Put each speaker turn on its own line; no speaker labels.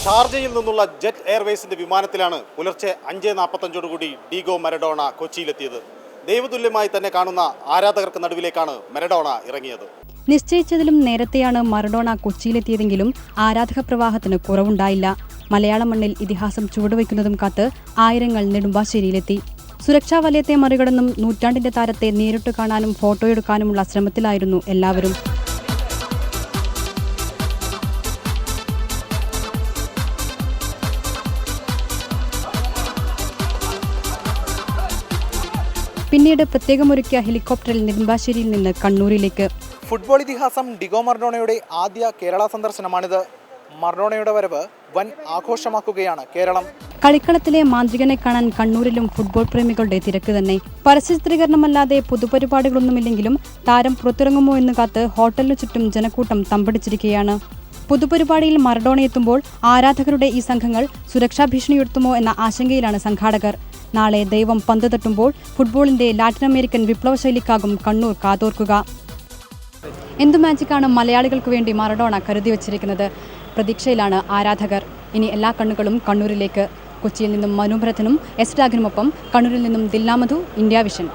ഷാർജയിൽ നിന്നുള്ള ജെറ്റ് എയർവേസിന്റെ വിമാനത്തിലാണ് പുലർച്ചെ 5:45 ഡീഗോ മരഡോണ കൊച്ചിയിലെത്തിയത്. ദൈവതുല്യമായി തന്നെ കാണുന്ന ആരാധകർക്ക് നടുവിലേക്കാണ് മരഡോണ ഇറങ്ങിയത്.
നിശ്ചയിച്ചതിലും നേരത്തെയാണ് മറഡോണ കൊച്ചിയിലെത്തിയതെങ്കിലും ആരാധക പ്രവാഹത്തിന് കുറവുണ്ടായില്ല. മലയാള മണ്ണിൽ ഇതിഹാസം ചുവടുവയ്ക്കുന്നതും കാത്ത് ആയിരങ്ങൾ നെടുമ്പാശ്ശേരിയിലെത്തി. സുരക്ഷാ വലയത്തെ മറികടന്നും നൂറ്റാണ്ടിന്റെ താരത്തെ നേരിട്ട് കാണാനും ഫോട്ടോയെടുക്കാനുമുള്ള ശ്രമത്തിലായിരുന്നു എല്ലാവരും. പിന്നീട് പ്രത്യേകമൊരുക്കിയ ഹെലികോപ്റ്ററിൽ നെടുമ്പാശ്ശേരിയിൽ നിന്ന് കണ്ണൂരിലേക്ക്.
ഫുട്ബോൾ ഇതിഹാസം ഡിഗോ മറഡോണയുടെ ആദ്യ കേരള സന്ദർശനമാണിത്. മറഡോണയുടെ വരവ് വൻ ആഘോഷമാക്കുകയാണ് കേരളം.
കളിക്കളത്തിലെ മാന്ത്രികനെ കാണാൻ കണ്ണൂരിലും ഫുട്ബോൾ പ്രേമികളുടെ തിരക്ക് തന്നെ. പരസ്യചിത്രീകരണമല്ലാതെ പൊതുപരിപാടികളൊന്നുമില്ലെങ്കിലും താരം പുറത്തിറങ്ങുമോ എന്ന് കാത്ത് ഹോട്ടലിനു ചുറ്റും ജനക്കൂട്ടം തമ്പടിച്ചിരിക്കുകയാണ്. പൊതുപരിപാടിയിൽ മറഡോണ എത്തുമ്പോൾ ആരാധകരുടെ ഈ സംഘങ്ങൾ സുരക്ഷാ ഭീഷണിയുയർത്തുമോ എന്ന ആശങ്കയിലാണ് സംഘാടകർ. നാളെ ദൈവം പന്ത് തട്ടുമ്പോൾ ഫുട്ബോളിന്റെ ലാറ്റിൻ അമേരിക്കൻ വിപ്ലവശൈലിക്കാകും കണ്ണൂർ കാതോർക്കുക. എന്തു മാജിക്കാണ് മലയാളികൾക്ക് വേണ്ടി മറഡോണ കരുതി വച്ചിരിക്കുന്നത്? പ്രതീക്ഷയിലാണ് ആരാധകർ. ഇനി എല്ലാ കണ്ണുകളും കണ്ണൂരിലേക്ക്. കൊച്ചിയിൽ നിന്നും മനു ഭരതനും എസ് രാഗിനുമൊപ്പം കണ്ണൂരിൽ നിന്നും ദിൽന മധു, ഇന്ത്യ വിഷൻ.